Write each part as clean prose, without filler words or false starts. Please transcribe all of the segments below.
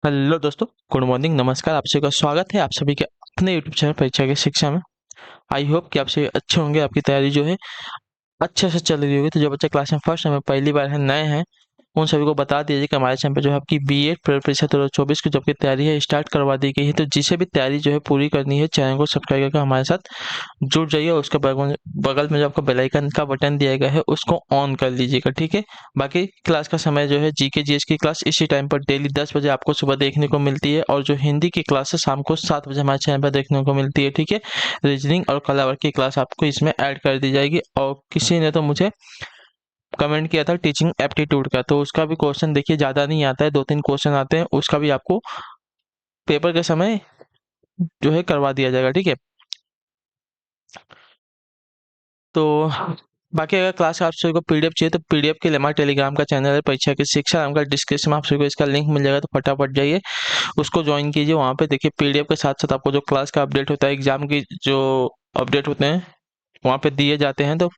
Hello दोस्तों, good morning, नमस्कार। आप सभी का स्वागत है आप सभी के अपने यूट्यूब चैनल परीक्षा की शिक्षा में। आई होप कि आप सभी अच्छे होंगे, आपकी तैयारी जो है अच्छे से चल रही होगी। तो जो बच्चे क्लास में फर्स्ट समय पहली बार है, नए हैं, उन सभी को बता दीजिए कि हमारे चैनल पे जो है आपकी बीएड प्रवेश परीक्षा 2024 की जो आपकी तैयारी है स्टार्ट करवा दी गई है। तो जिसे भी तैयारी जो है पूरी करनी है, चैनल को सब्सक्राइब करके हमारे साथ जुड़ जाइए और उसके बगल में जो आपका बेल आइकन का बटन दिया गया है उसको ऑन कर लीजिएगा, ठीक है। बाकी क्लास का समय जो है जीके जीएस की क्लास इसी टाइम पर डेली 10 बजे आपको सुबह देखने को मिलती है, और जो हिंदी की क्लास है शाम को 7 बजे हमारे चैनल पर देखने को मिलती है, ठीक है। रीजनिंग और कला की क्लास आपको इसमें ऐड कर दी जाएगी। और किसी ने तो मुझे कमेंट किया था टीचिंग एप्टीट्यूड का, तो उसका भी क्वेश्चन देखिए ज़्यादा नहीं आता है, 2-3 क्वेश्चन आते हैं, उसका भी आपको पेपर के समय जो है करवा दिया जाएगा, ठीक है। तो बाकी अगर क्लास का आप सभी को पीडीएफ चाहिए तो पीडीएफ के लिए हमारे टेलीग्राम का चैनल है परीक्षा की शिक्षा नाम का, डिस्क्रिप्शन में आप सभी को इसका लिंक मिल जाएगा, तो फटाफट जाइए उसको ज्वाइन कीजिए। वहाँ पे देखिए पीडीएफ के साथ साथ आपको जो क्लास का अपडेट होता है, एग्जाम की जो अपडेट होते हैं वहाँ पे दिए जाते हैं, तो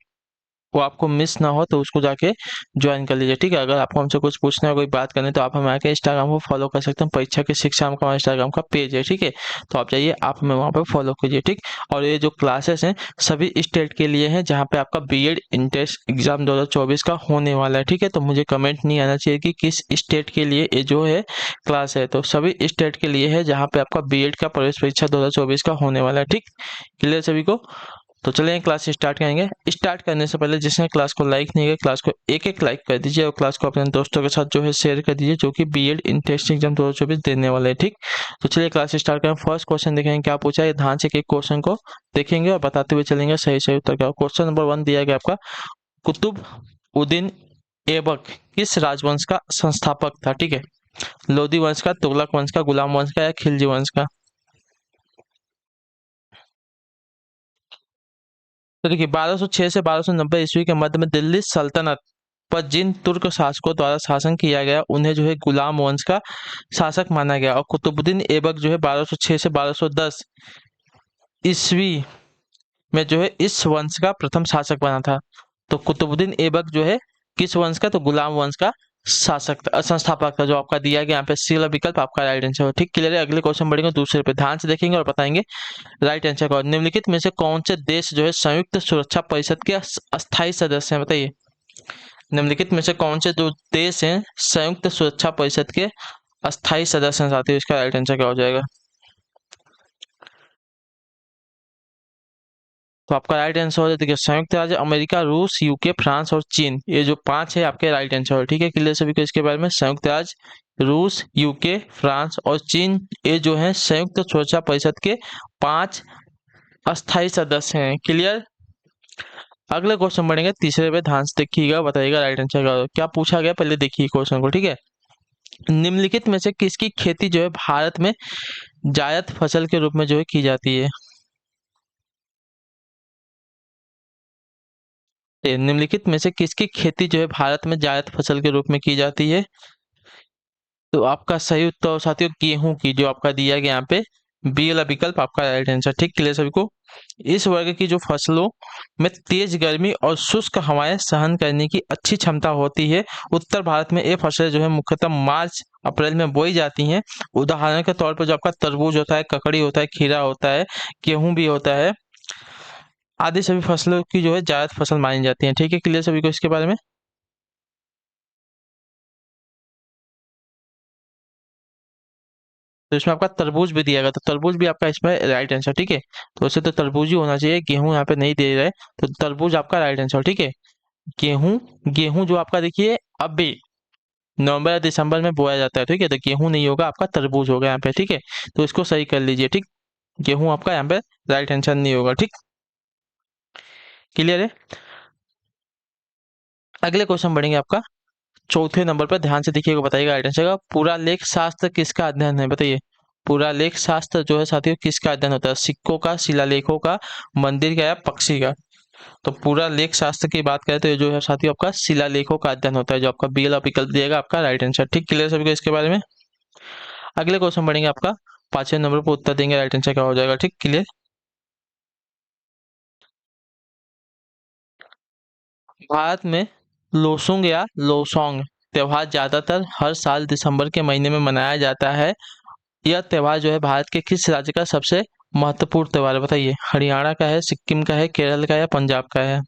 वो आपको मिस ना हो तो उसको जाके ज्वाइन कर लीजिए, ठीक है। अगर आपको हमसे कुछ पूछना है, कोई बात करनी है, तो आप हमारे इंस्टाग्राम को फॉलो कर सकते हैं। परीक्षा की शिक्षा नाम का हमारा इंस्टाग्राम का पेज है, ठीक है। तो आप जाइए, आप हमें वहाँ पे फॉलो कीजिए, ठीक। और ये जो क्लासेस हैं सभी स्टेट के लिए हैं, जहाँ पे आपका बीएड इंट्रेंस एग्जाम 2024 का होने वाला है, ठीक है। तो मुझे कमेंट नहीं आना चाहिए कि किस स्टेट के लिए ये जो है क्लास है, तो सभी स्टेट के लिए है जहाँ पे आपका बीएड का प्रवेश परीक्षा 2024 का होने वाला है, ठीक। क्लियर सभी को? तो चलिए क्लास स्टार्ट करेंगे। स्टार्ट करने से पहले जिसने क्लास को लाइक नहीं किया, क्लास को एक लाइक कर दीजिए और क्लास को अपने दोस्तों के साथ जो है शेयर कर दीजिए, जो कि बीएड इंट्रेंस एग्जाम 2024 देने वाले हैं, ठीक। तो चलिए क्लास स्टार्ट करें। फर्स्ट क्वेश्चन देखेंगे क्या पूछा है, ध्यान से एक क्वेश्चन को देखेंगे और बताते हुए चलेंगे सही सही उत्तर का। क्वेश्चन नंबर 1 दिया गया आपका, कुतुब उद्दीन ऐबक किस राजवंश का संस्थापक था, ठीक है। लोधी वंश का, तुगलक वंश का, गुलाम वंश का या खिलजी वंश का। तो देखिए 1206 से 1290 ईस्वी के मध्य में दिल्ली सल्तनत पर जिन तुर्क शासकों द्वारा शासन किया गया उन्हें जो है गुलाम वंश का शासक माना गया, और कुतुबुद्दीन ऐबक जो है 1206 से 1210 ईस्वी में जो है इस वंश का प्रथम शासक बना था। तो कुतुबुद्दीन ऐबक जो है किस वंश का, तो गुलाम वंश का शासक था, संस्थापक था, जो आपका दिया गया यहाँ पे सी वाला विकल्प आपका राइट आंसर है, ठीक। क्लियर है? अगले क्वेश्चन बढ़ेंगे दूसरे पे, ध्यान से देखेंगे और बताएंगे राइट आंसर का। निम्नलिखित में से कौन से देश जो है संयुक्त सुरक्षा परिषद के अस्थायी सदस्य हैं, बताइए। निम्नलिखित में से कौन से जो देश हैं संयुक्त सुरक्षा परिषद के अस्थायी सदस्य हैं साथियों, इसका राइट आंसर क्या हो जाएगा। तो आपका राइट आंसर हो जाएगा, देखिए संयुक्त राज्य अमेरिका, रूस, यूके, फ्रांस और चीन, ये जो 5 है आपके राइट आंसर है, ठीक है। क्लियर सभी को इसके बारे में? संयुक्त राज्य, रूस, यूके, फ्रांस और चीन, ये जो है संयुक्त सुरक्षा परिषद के 5 अस्थायी सदस्य हैं। क्लियर? अगले क्वेश्चन बढ़ेंगे तीसरे पे, ध्यान से देखिएगा, बताइएगा राइट आंसर क्या पूछा गया, पहले देखिए क्वेश्चन को, ठीक है। निम्नलिखित में से किसकी खेती जो है भारत में जायद फसल के रूप में जो है की जाती है। निम्नलिखित में से किसकी खेती जो है भारत में जायद फसल के रूप में की जाती है। तो आपका सही उत्तर साथियों गेहूं की, जो आपका दिया गया यहाँ पे बी वाला विकल्प आपका राइट आंसर, ठीक। क्लियर सभी को? इस वर्ग की जो फसलों में तेज गर्मी और शुष्क हवाएं सहन करने की अच्छी क्षमता होती है, उत्तर भारत में ये फसलें जो है मुख्यतः मार्च अप्रैल में बोई जाती हैं। उदाहरण के तौर पर जो आपका तरबूज होता है, ककड़ी होता है, खीरा होता है, गेहूं भी होता है, आदि सभी फसलों की जो है जायद फसल मानी जाती है, ठीक है। क्लियर सभी को इसके बारे में? तो इसमें आपका तरबूज भी दिया गया, तो तरबूज भी आपका इसमें राइट आंसर, ठीक है। तो वैसे तो तरबूज ही होना चाहिए, गेहूं यहाँ पे नहीं दे रहा है, तो तरबूज आपका राइट आंसर, ठीक है। गेहूं, गेहूं जो आपका देखिए अभी नवंबर या दिसंबर में बोया जाता है, ठीक है। तो गेहूं नहीं होगा, आपका तरबूज होगा यहाँ पे, ठीक है। तो इसको सही कर लीजिए, ठीक। गेहूं आपका यहाँ पे राइट आंसर नहीं होगा, ठीक। क्लियर है? अगले क्वेश्चन बढ़ेंगे आपका चौथे नंबर पर, ध्यान से देखिएगा, बताइएगा राइट आंसर का। पूरा लेख शास्त्र किसका अध्ययन है, बताइए। पूरा लेख शास्त्र जो है साथियों किसका अध्ययन होता है, सिक्कों का, शिलालेखों का, मंदिर का या पक्षी का। तो पूरा लेख शास्त्र की बात करें तो ये जो है साथियों आपका शिलालेखों का अध्ययन होता है, जो आपका बी वाला विकल्प दिएगा आपका राइट आंसर, ठीक। क्लियर सभी को इसके बारे में? अगले क्वेश्चन बढ़ेंगे आपका 5वें नंबर पर, उत्तर देंगे राइट आंसर क्या हो जाएगा, ठीक। क्लियर? भारत में लोसुंग या लोसोंग त्योहार ज्यादातर हर साल दिसंबर के महीने में मनाया जाता है। यह त्योहार जो है भारत के किस राज्य का सबसे महत्वपूर्ण त्योहार है, बताइए। हरियाणा का है, सिक्किम का है, केरल का है या पंजाब का है।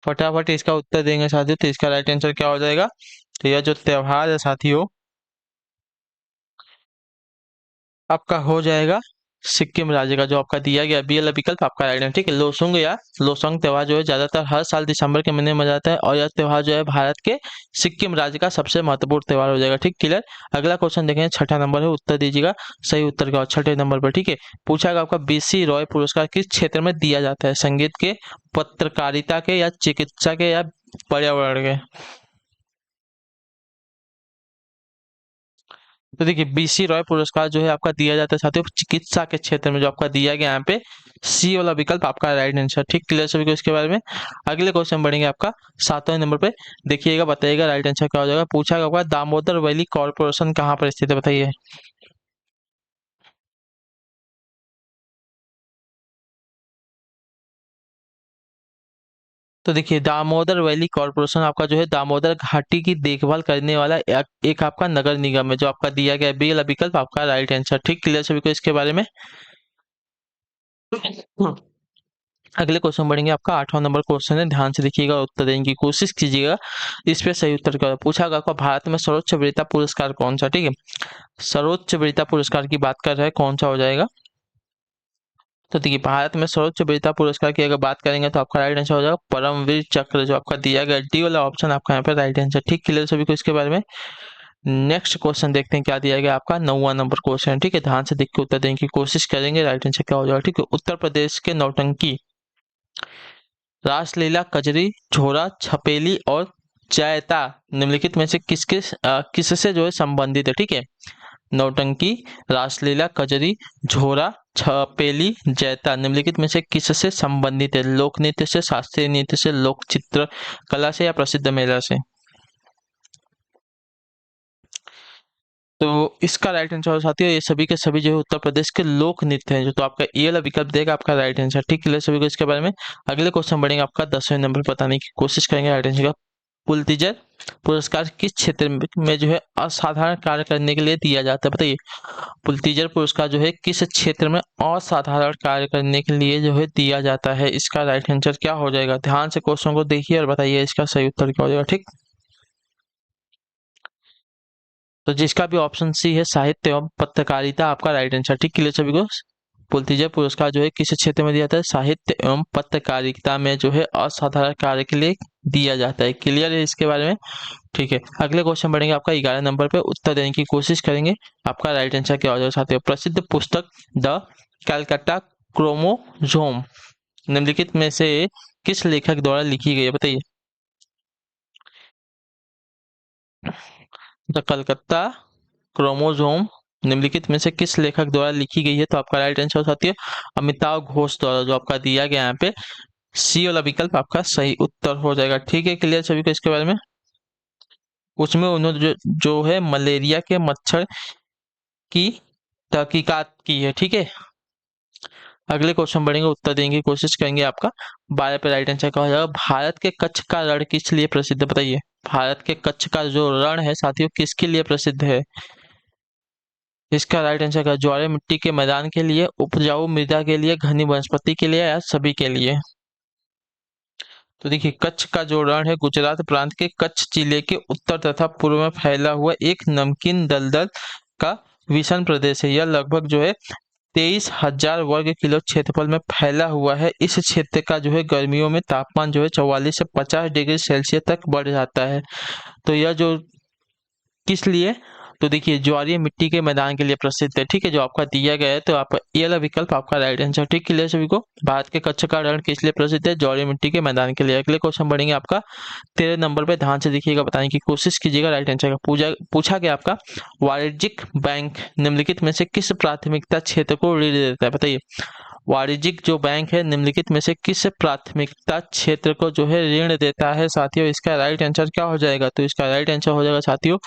फटाफट इसका उत्तर देंगे साथियों, तो इसका राइट आंसर क्या हो जाएगा। तो यह जो त्योहार है साथियों, आपका हो जाएगा सिक्किम राज्य का, जो आपका दिया गया बी वाला विकल्प आपका राइट है। ठीक है, लोसुंग या लोसंग त्योहार जो है ज्यादातर हर साल दिसंबर के महीने में जाता है, और यह त्योहार जो है भारत के सिक्किम राज्य का सबसे महत्वपूर्ण त्योहार हो जाएगा। ठीक, क्लियर। अगला क्वेश्चन देखेंगे, छठा नंबर है, उत्तर दीजिएगा सही उत्तर का छठे नंबर पर। ठीक है, पूछा गया आपका बीसी रॉय पुरस्कार किस क्षेत्र में दिया जाता है, संगीत के, पत्रकारिता के या चिकित्सा के या पर्यावरण के। तो देखिए, बीसी रॉय पुरस्कार जो है आपका दिया जाता है साथियों चिकित्सा के क्षेत्र में, जो आपका दिया गया यहाँ पे सी वाला विकल्प आपका राइट आंसर। ठीक, क्लियर सभी को इसके बारे में। अगले क्वेश्चन बढ़ेंगे आपका 7वें नंबर पे, देखिएगा बताइएगा राइट आंसर क्या हो जाएगा। पूछा गया आपका दामोदर वैली कॉर्पोरेशन कहाँ पर स्थित है, बताइए। तो देखिए, दामोदर वैली कॉर्पोरेशन आपका जो है दामोदर घाटी की देखभाल करने वाला एक आपका नगर निगम है, जो आपका दिया गया बी वाला विकल्प आपका राइट आंसर। ठीक, क्लियर सभी को इसके बारे में। अगले क्वेश्चन बढ़ेंगे, आपका 8वां नंबर क्वेश्चन है, ध्यान से देखिएगा और उत्तर देने की कोशिश कीजिएगा। इस पे सही उत्तर क्या पूछा गया आपका, भारत में सर्वोच्च वीरता पुरस्कार कौन सा। ठीक है, सर्वोच्च वीरता पुरस्कार की बात कर रहे हैं, कौन सा हो जाएगा। तो देखिए, भारत में सर्वोच्च वीरता पुरस्कार की अगर बात करेंगे तो आपका राइट आंसर हो जाएगा परमवीर चक्र, जो आपका दिया गया डी वाला ऑप्शन आपका यहाँ पे राइट आंसर। ठीक, क्लियर सभी को इसके बारे में। नेक्स्ट क्वेश्चन देखते हैं क्या दिया गया आपका 9वां नंबर क्वेश्चन। ठीक है, ध्यान से देख के उत्तर देने की कोशिश करेंगे, राइट आंसर क्या हो जाएगा। ठीक है, उत्तर प्रदेश के नौटंकी, रासलीला, कजरी, झोरा, छपेली और जैता निम्नलिखित में से किससे जो है संबंधित है। ठीक है, नौटंकी, रासलीला, कजरी, झोरा, छपेली, जैता निम्नलिखित में से किससे संबंधित है, लोक नृत्य से, शास्त्रीय नृत्य से, लोक चित्र कला से या प्रसिद्ध मेला से। तो इसका राइट आंसर साथियों, ये सभी के सभी जो है उत्तर प्रदेश के लोक नृत्य हैं, जो तो आपका ये वाला विकल्प देगा आपका राइट आंसर। ठीक है सभी को इसके बारे में। अगले क्वेश्चन बढ़ेंगे, आपका 10वें नंबर बताने की कोशिश करेंगे राइट आंसर का। पुलतीजर पुरस्कार किस क्षेत्र में जो है असाधारण कार्य करने के लिए दिया जाता है, बताइए। पुलतीजर पुरस्कार जो है किस क्षेत्र में असाधारण कार्य करने के लिए जो है दिया जाता है, इसका राइट आंसर क्या हो जाएगा। ध्यान से क्वेश्चन को देखिए और बताइए इसका सही उत्तर क्या हो जाएगा। ठीक, तो जिसका भी ऑप्शन सी है, साहित्य एवं पत्रकारिता आपका राइट आंसर। ठीक, क्लियर सभी को। पुलतीजर पुरस्कार जो है किस क्षेत्र में दिया जाता है, साहित्य एवं पत्रकारिता में जो है असाधारण कार्य के लिए दिया जाता है। क्लियर है इसके बारे में। ठीक है, अगले क्वेश्चन बढ़ेंगे, आपका 11 नंबर पे उत्तर देने की कोशिश करेंगे, आपका राइट आंसर क्या हो जाएगा साथियों। प्रसिद्ध पुस्तक द कैलकाटा क्रोमोसोम निम्नलिखित में से किस लेखक द्वारा लिखी गई है, बताइए। द कलकत्ता क्रोमोसोम निम्नलिखित में से किस लेखक द्वारा लिखी गई है, तो आपका राइट आंसर साथी है अमिताभ घोष द्वारा, जो आपका दिया गया यहाँ पे सी वाला विकल्प आपका सही उत्तर हो जाएगा। ठीक है, क्लियर सभी को इसके बारे में। उसमें उन्होंने जो है मलेरिया के मच्छर की तहकीकात की है। ठीक है, अगले क्वेश्चन बढ़ेंगे, उत्तर देने की कोशिश करेंगे, आपका 12 पे राइट आंसर क्या हो जाएगा। भारत के कच्छ का रण किस लिए प्रसिद्ध है, बताइए। भारत के कच्छ का जो रण है साथियों किसके लिए प्रसिद्ध है, इसका राइट आंसर का ज्वारे मिट्टी के मैदान के लिए, उपजाऊ मृदा के लिए, घनी वनस्पति के लिए या सभी के लिए। तो देखिए, कच्छ का जो रण है गुजरात प्रांत के कच्छ जिले के उत्तर तथा पूर्व में फैला हुआ एक नमकीन दलदल का विषम प्रदेश है। यह लगभग जो है 23,000 वर्ग किलो क्षेत्रफल में फैला हुआ है। इस क्षेत्र का जो है गर्मियों में तापमान जो है 44 से 50 डिग्री सेल्सियस तक बढ़ जाता है। तो यह जो किस लिए, तो देखिए ज्वारीय मिट्टी के मैदान के लिए प्रसिद्ध है। ठीक है, जो आपका दिया गया है, तो आप ये वाला विकल्प आपका राइट आंसर। ठीक, क्लियर सभी को। भारत के कच्छ का रण किस लिए प्रसिद्ध है, ज्वारीय मिट्टी के मैदान के लिए। अगले क्वेश्चन बढ़ेंगे, आपका 13 नंबर पे, ध्यान से देखिएगा बताने की कोशिश कीजिएगा, राइट आंसर का पूछा गया आपका वाणिज्यिक बैंक निम्नलिखित में से किस प्राथमिकता क्षेत्र को ऋण देता है, बताइए। वाणिज्यिक जो बैंक है निम्नलिखित में से किस प्राथमिकता क्षेत्र को जो है ऋण देता है साथियों? इसका राइट आंसर क्या हो जाएगा? तो इसका राइट आंसर हो जाएगा साथियों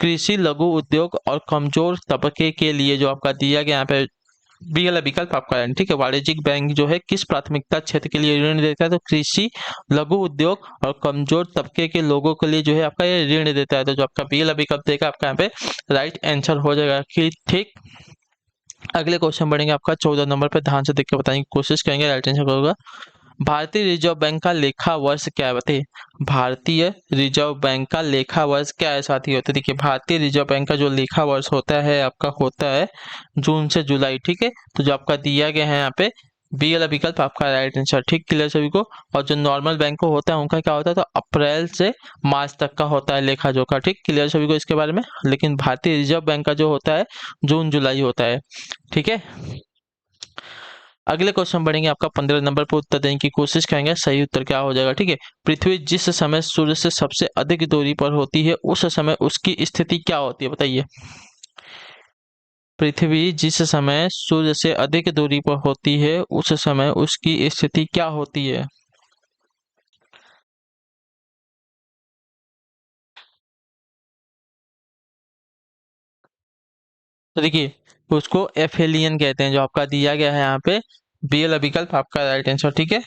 कृषि, लघु उद्योग और कमजोर तबके के लिए, जो आपका दिया गया यहाँ पे बी वाला विकल्प आपका है। ठीक है, वाणिज्यिक बैंक जो है किस प्राथमिकता क्षेत्र के लिए ऋण देता है? तो कृषि, लघु उद्योग और कमजोर तबके के लोगों के लिए जो है आपका ये ऋण देता है। तो जो आपका बी वाला विकल्प देगा आपका यहाँ पे राइट आंसर हो जाएगा। ठीक, अगले क्वेश्चन बढ़ेंगे आपका 14 नंबर पे, ध्यान से देख के बताने की कोशिश करेंगे, राइट आंसर होगा। भारतीय रिजर्व बैंक का लेखा वर्ष क्या है? बताइए, भारतीय रिजर्व बैंक का लेखा वर्ष क्या है साथियों? तो देखिए, भारतीय रिजर्व बैंक का जो लेखा वर्ष होता है आपका होता है जून से जुलाई। ठीक है, तो जो आपका दिया गया है यहाँ पे बी वाला विकल्प आपका राइट आंसर। ठीक, क्लियर सभी को। और जो नॉर्मल बैंक को होता है उनका क्या होता है? तो अप्रैल से मार्च तक का होता है लेखा जोखा। ठीक, क्लियर सभी को इसके बारे में। लेकिन भारतीय रिजर्व बैंक का जो होता है जून जुलाई होता है। ठीक है, अगले क्वेश्चन बढ़ेंगे आपका 15 नंबर पर, उत्तर देने की कोशिश करेंगे, सही उत्तर क्या हो जाएगा। ठीक है, पृथ्वी जिस समय सूर्य से सबसे अधिक दूरी पर होती है उस समय उसकी स्थिति क्या होती है? बताइए, पृथ्वी जिस समय सूर्य से अधिक दूरी पर होती है उस समय उसकी स्थिति क्या होती है? तो देखिए, उसको एफेलियन कहते हैं, जो आपका दिया गया है यहाँ पे बी वाला विकल्प आपका राइट आंसर। ठीक है,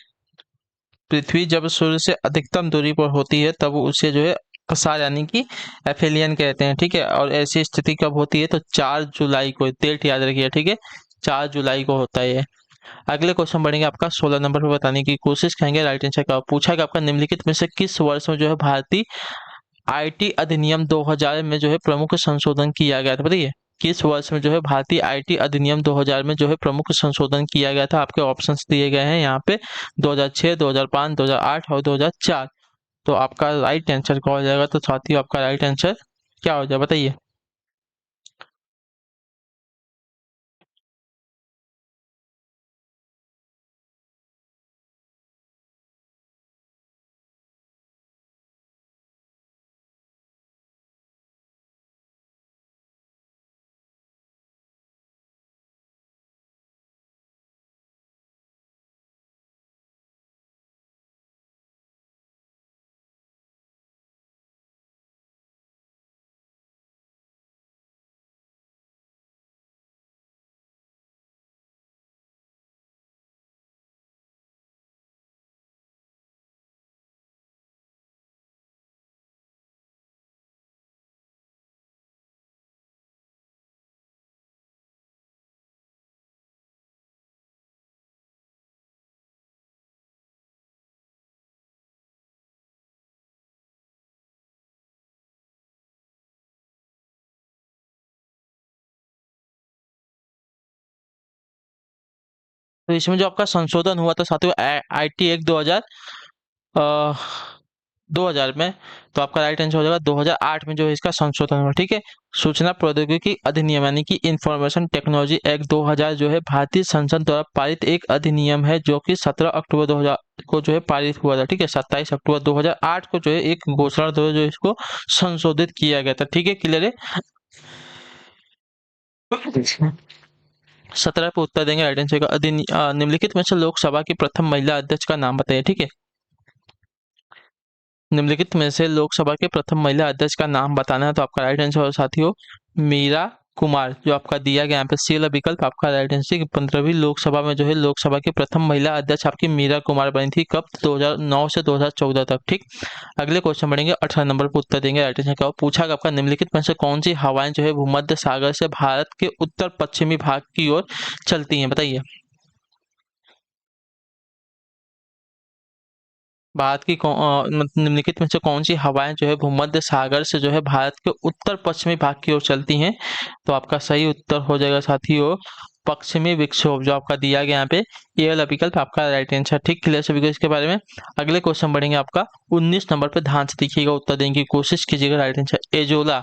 पृथ्वी जब सूर्य से अधिकतम दूरी पर होती है तब उसे जो है कसार यानी कि एफेलियन कहते हैं। ठीक है, और ऐसी स्थिति कब होती है? तो 4 जुलाई को, डेट याद रखिए। ठीक है, 4 जुलाई को होता है ये। अगले क्वेश्चन बढ़ेंगे आपका 16 नंबर पर, बताने की कोशिश करेंगे, राइट आंसर का पूछा कि आपका निम्नलिखित में से किस वर्ष में जो है भारतीय आईटी अधिनियम 2000 में जो है प्रमुख संशोधन किया गया था? बताइए, किस वर्ष में जो है भारतीय आईटी अधिनियम 2000 में जो है प्रमुख संशोधन किया गया था? आपके ऑप्शंस दिए गए हैं यहाँ पे 2006, 2005, 2008 और 2004। तो आपका राइट आंसर क्या हो जाएगा? तो साथियों आपका राइट आंसर क्या हो जाएगा बताइए? तो इसमें जो आपका संशोधन हुआ था साथियों आईटी एक्ट 2000 2000 में, तो आपका राइट आंसर हो जाएगा 2008 में जो है इसका संशोधन हुआ। ठीक है, सूचना प्रौद्योगिकी अधिनियम यानी कि इंफॉर्मेशन टेक्नोलॉजी एक्ट 2000 जो है भारतीय संसद द्वारा पारित एक अधिनियम है जो कि 17 अक्टूबर 2000 को जो है पारित हुआ था। ठीक है, 27 अक्टूबर 2008 को जो है एक घोषणा द्वारा जो इसको संशोधित किया गया था। ठीक है, क्लियर है। 17 पे उत्तर देंगे, राइट आंसर का निम्नलिखित में से लोकसभा की प्रथम महिला अध्यक्ष का नाम बताइए। ठीक है, निम्नलिखित में से लोकसभा के प्रथम महिला अध्यक्ष का नाम बताना है। तो आपका राइट आंसर होगा साथियों मीरा कुमार, जो आपका दिया गया यहाँ पे सी वाला विकल्प आपका राइट आंसर। 15वीं लोकसभा में जो है लोकसभा की प्रथम महिला अध्यक्ष आपकी मीरा कुमार बनी थी, कब? 2009 से 2014 तक। ठीक, अगले क्वेश्चन बढ़ेंगे 18 नंबर पर, उत्तर देंगे, राइट आंसर क्या पूछा कि आपका निम्नलिखित में से कौन सी हवाएं जो है भूमध्य सागर से भारत के उत्तर पश्चिमी भाग की ओर चलती हैं? बताइए, भारत की निम्नलिखित में से कौन सी हवाएं जो है भूमध्य सागर से जो है भारत के उत्तर पश्चिमी भाग की ओर चलती हैं? तो आपका सही उत्तर हो जाएगा साथियों पश्चिमी विक्षोभ, जो आपका दिया गया यहाँ पे ये वाला विकल्प आपका राइट आंसर। ठीक, क्लियर सभी को इसके बारे में। अगले क्वेश्चन बढ़ेंगे आपका 19 नंबर पे, ध्यान से देखिएगा, उत्तर देने की कोशिश कीजिएगा, राइट आंसर। एजोला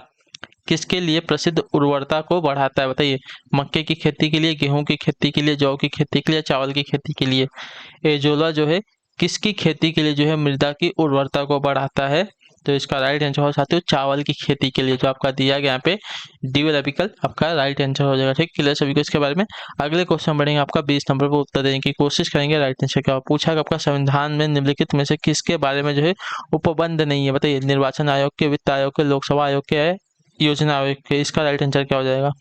किसके लिए प्रसिद्ध उर्वरता को बढ़ाता है? बताइए, मक्के की खेती के लिए, गेहूं की खेती के लिए, जौ की खेती के लिए, चावल की खेती के लिए? एजोला जो है किसकी खेती के लिए जो है मृदा की उर्वरता को बढ़ाता है? तो इसका राइट आंसर हो साथियों चावल की खेती के लिए, जो आपका दिया गया यहाँ पे डी वाला विकल्प आपका राइट आंसर हो जाएगा। ठीक, क्लियर सभी को इसके बारे में। अगले क्वेश्चन बढ़ेंगे, आपका 20 नंबर पर उत्तर देने की कोशिश करेंगे। राइट आंसर क्या पूछा है आपका, संविधान में निम्नलिखित में से किसके बारे में जो है उपबंध नहीं है, बताइए। निर्वाचन आयोग के, वित्त आयोग के, लोकसभा आयोग के, योजना आयोग के। इसका राइट आंसर क्या हो जाएगा?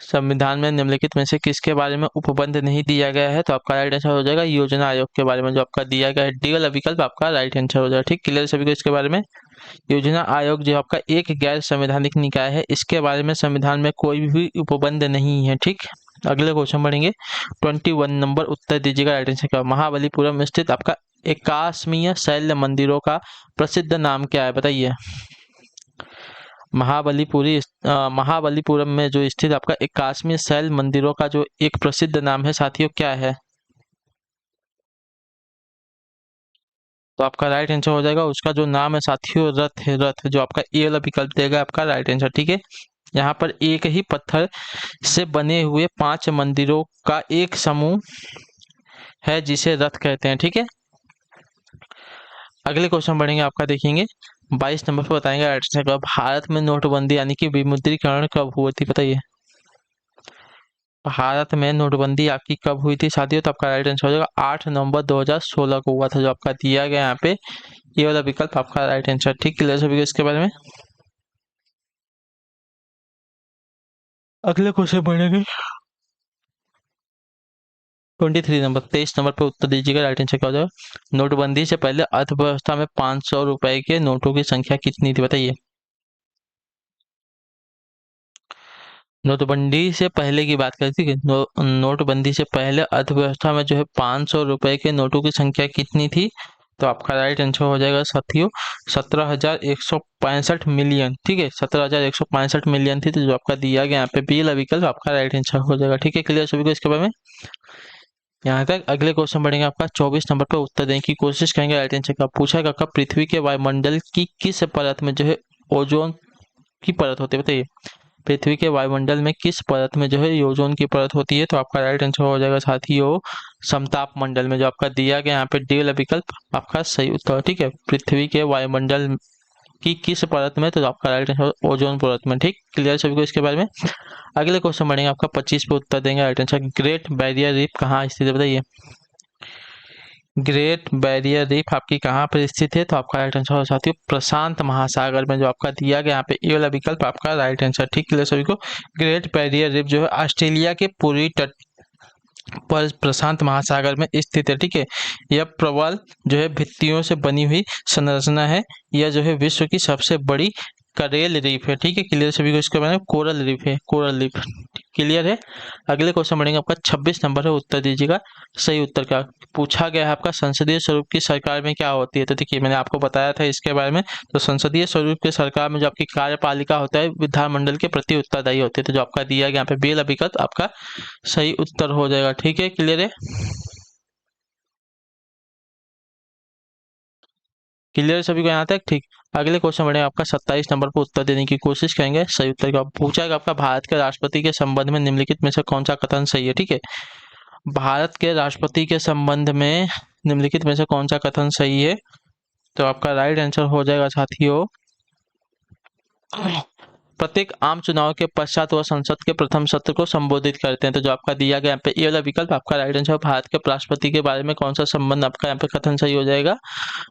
संविधान में निम्नलिखित में से किसके बारे में उपबंध नहीं दिया गया है, तो आपका राइट आंसर हो जाएगा योजना आयोग के बारे में, जो आपका दिया गया है डी वाला विकल्प आपका राइट आंसर हो जाएगा। ठीक, क्लियर सभी को इसके बारे में। योजना आयोग जो आपका एक गैर संवैधानिक निकाय है, इसके बारे में संविधान में कोई भी उपबंध नहीं है। ठीक, अगले क्वेश्चन बढ़ेंगे। 21 नंबर उत्तर दीजिएगा। राइट आंसर क्या? महाबलीपुरम स्थित आपका एकात्मीय शैल मंदिरों का प्रसिद्ध नाम क्या है, बताइए। महाबलीपुरम में जो स्थित आपका एकात्मीय शैल मंदिरों का जो एक प्रसिद्ध नाम है साथियों, क्या है? तो आपका राइट आंसर हो जाएगा, उसका जो नाम है साथियों रथ है। रथ, जो आपका ए वाला विकल्प देगा आपका राइट आंसर। ठीक है, यहाँ पर एक ही पत्थर से बने हुए 5 मंदिरों का एक समूह है जिसे रथ कहते हैं। ठीक है, अगले क्वेश्चन बढ़ेंगे, आपका देखेंगे 22 नंबर पर बताएंगे राइट आंसर का। भारत में नोटबंदी यानी कि विमुद्रीकरण कब हुई थी, बताइए। भारत में नोटबंदी आपकी कब हुई थी साथियों, तो आपका राइट आंसर हो जाएगा 8 नवंबर 2016 को हुआ था, जो आपका दिया गया यहाँ पे ये वाला विकल्प आपका राइट आंसर। ठीक, क्लियर सभी को इसके बारे में। अगले क्वेश्चन बढ़ेंगे 23 नंबर पे उत्तर दीजिएगा। राइट आंसर क्या हो जाएगा? नोटबंदी से पहले अर्थव्यवस्था में 500 रुपए के नोटों की संख्या कितनी थी, बताइए। नोटबंदी से पहले की बात करें, ठीक है। नोटबंदी से पहले अर्थव्यवस्था में जो है 500 रुपए के नोटों की संख्या कितनी थी, तो आपका राइट आंसर हो जाएगा साथियों 17,165 मिलियन। ठीक है, 17,165 मिलियन थी, तो जो आपका दिया गया यहाँ पे बी वाला विकल्प आपका राइट आंसर हो जाएगा। ठीक है, क्लियर सभी को इसके बारे में। यहाँ तक अगले क्वेश्चन बढ़ेंगे, आपका 24 नंबर पर उत्तर देने की कोशिश करेंगे। राइट आंसर का पूछा है आपका, पृथ्वी के वायुमंडल की किस परत में जो है ओजोन की परत होती है, बताइए। पृथ्वी के वायुमंडल में किस परत में जो है ओजोन की परत होती है, तो आपका राइट आंसर हो जाएगा साथियों समताप मंडल में, जो आपका दिया गया यहाँ पे डी वाला विकल्प आपका सही उत्तर। ठीक है, पृथ्वी के वायुमंडल की किस परत में, तो आपका राइट आंसर ओजोन परत में। ठीक, क्लियर सभी को इसके बारे में। अगले क्वेश्चन बढ़ेंगे, आपका 25 पे उत्तर देंगे। Right answer, great barrier reef कहाँ स्थित है, बताइए। ग्रेट बैरियर रीफ आपकी कहाँ पर स्थित है, तो आपका राइट आंसर हो साथियों प्रशांत महासागर में, जो आपका दिया गया यहाँ पे ए वाला विकल्प आपका राइट आंसर। ठीक, क्लियर सभी को। ग्रेट बैरियर रीफ जो है ऑस्ट्रेलिया के पूर्वी तट पर प्रशांत महासागर में स्थित है। ठीक है, यह प्रबल जो है भित्तियों से बनी हुई संरचना है। यह जो है विश्व की सबसे बड़ी करेल रीफ है। ठीक है, क्लियर सभी को इसके बारे में। कोरल रीफ है, कोरल रीफ। क्लियर है। अगले क्वेश्चन बढ़ेंगे, आपका 26 नंबर है, उत्तर दीजिएगा। सही उत्तर क्या पूछा गया है आपका, संसदीय स्वरूप की सरकार में क्या होती है, तो देखिए मैंने आपको बताया था इसके बारे में। तो संसदीय स्वरूप की सरकार में जो आपकी कार्यपालिका होता है विधानमंडल के प्रति उत्तरदायी होती है, तो जो आपका दिया गया यहाँ पे बेल विकल्प आपका सही उत्तर हो जाएगा। ठीक है, क्लियर है। क्लियर सभी को यहाँ तक। ठीक, अगले क्वेश्चन बढ़े, आपका 27 नंबर पर उत्तर देने की कोशिश करेंगे। सही उत्तर का पूछा है आपका, भारत के राष्ट्रपति के संबंध में निम्नलिखित में से कौन सा कथन सही है। ठीक है, भारत के राष्ट्रपति के संबंध में निम्नलिखित में से कौन सा कथन सही है, तो आपका राइट आंसर हो जाएगा साथियों प्रत्येक आम चुनाव के पश्चात वह संसद के प्रथम सत्र को संबोधित करते हैं, तो जो आपका दिया गया यहाँ पे ये वाला विकल्प आपका राइट आंसर। भारत के राष्ट्रपति के बारे में कौन सा संबंध आपका यहाँ पे कथन सही हो जाएगा,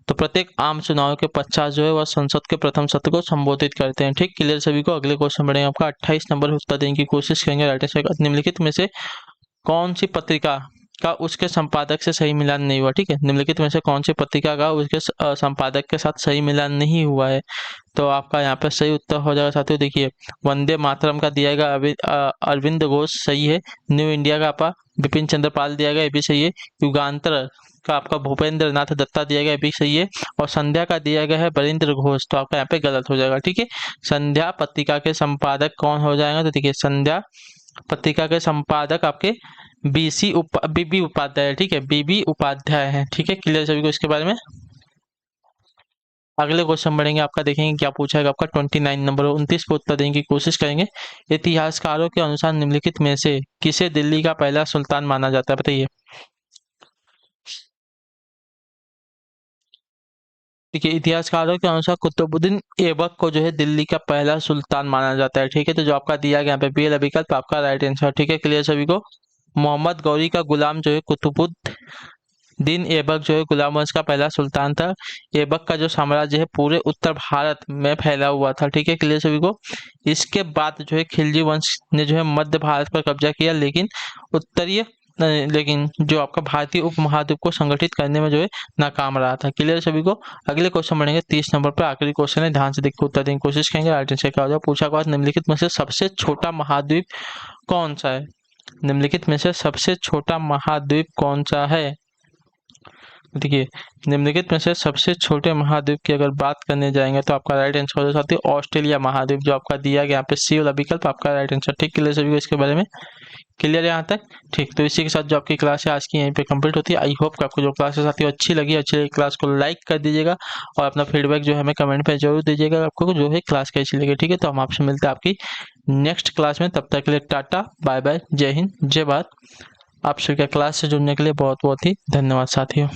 तो प्रत्येक आम चुनाव के पश्चात जो है वह संसद के प्रथम सत्र को संबोधित करते हैं। ठीक, क्लियर सभी को। अगले क्वेश्चन बढ़ेंगे, आपका 28 नंबर उत्तर देने की कोशिश करेंगे। राइट आंसर, निम्नलिखित में से कौन सी पत्रिका का उसके संपादक से सही मिलान नहीं हुआ। ठीक है, निम्नलिखित में से कौन सी पत्रिका का उसके संपादक के साथ सही मिलान नहीं हुआ है, तो आपका यहाँ पे सही उत्तर हो जाएगा साथियों। देखिए, वंदे मातरम का दिया गया अरविंद घोष सही है। न्यू इंडिया का आपका बिपिन चंद्र पाल दिया गया, ये भी सही है। युगांतर का आपका भूपेंद्र नाथ दत्ता दिया गया, ये भी सही है। और संध्या का दिया गया है बरिंद्र घोष, तो आपका यहाँ पे गलत हो जाएगा। ठीक है, संध्या पत्रिका के संपादक कौन हो जाएगा, तो देखिए संध्या पत्रिका के संपादक आपके बीबी उपाध्याय है। ठीक है, बीबी उपाध्याय है। ठीक है, क्लियर सभी को इसके बारे में। अगले क्वेश्चन बढ़ेंगे, आपका देखेंगे क्या पूछा है आपका 29 नंबर 29 को उत्तर देने की कोशिश करेंगे। इतिहासकारों के अनुसार निम्नलिखित में से किसे दिल्ली का पहला सुल्तान माना जाता है, बताइए। ठीक है, इतिहासकारों के अनुसार कुतुबुद्दीन ऐबक को जो है दिल्ली का पहला सुल्तान माना जाता है। ठीक है, तो जो आपका दिया गया यहाँ पे बी विकल्प आपका राइट आंसर। ठीक है, क्लियर सभी को। मोहम्मद गौरी का गुलाम जो है कुतुबुद्दीन ऐबक जो है गुलाम वंश का पहला सुल्तान था। ऐबक का जो साम्राज्य है पूरे उत्तर भारत में फैला हुआ था। ठीक है, क्लियर सभी को। इसके बाद जो है खिलजी वंश ने जो है मध्य भारत पर कब्जा किया, लेकिन जो आपका भारतीय उपमहाद्वीप को संगठित करने में जो है नाकाम रहा था। क्लियर सभी को। अगले क्वेश्चन बढ़ेंगे 30 नंबर पर, आखिरी क्वेश्चन है, ध्यान से देख के उत्तर देने की कोशिश करेंगे। राइट आंसर क्या हो जाए पूछा गया, निम्नलिखित में से सबसे छोटा महाद्वीप कौन सा है? निम्नलिखित में से सबसे छोटा महाद्वीप कौन सा है? देखिए, निम्नलिखित में से सबसे छोटे महाद्वीप की अगर बात करने जाएंगे तो आपका राइट आंसर हो जाता है ऑस्ट्रेलिया महाद्वीप, जो आपका दिया गया यहाँ पे सी वाला विकल्प आपका राइट आंसर। ठीक, क्लियर सभी को इसके बारे में? क्लियर है यहाँ तक? ठीक, तो इसी के साथ जो आपकी क्लास है आज की यहीं पे कंप्लीट होती है। आई होप कि आपको जो क्लासेस आती है अच्छी लगी क्लास को लाइक कर दीजिएगा और अपना फीडबैक जो है हमें कमेंट पे जरूर दीजिएगा आपको जो है क्लास कैसी लगी। ठीक है, तो हम आपसे मिलते हैं आपकी नेक्स्ट क्लास में। तब तक के लिए टाटा बाय बाय, जय हिंद जय भारत। आप सभी का क्लास से जुड़ने के लिए बहुत बहुत ही धन्यवाद साथियों।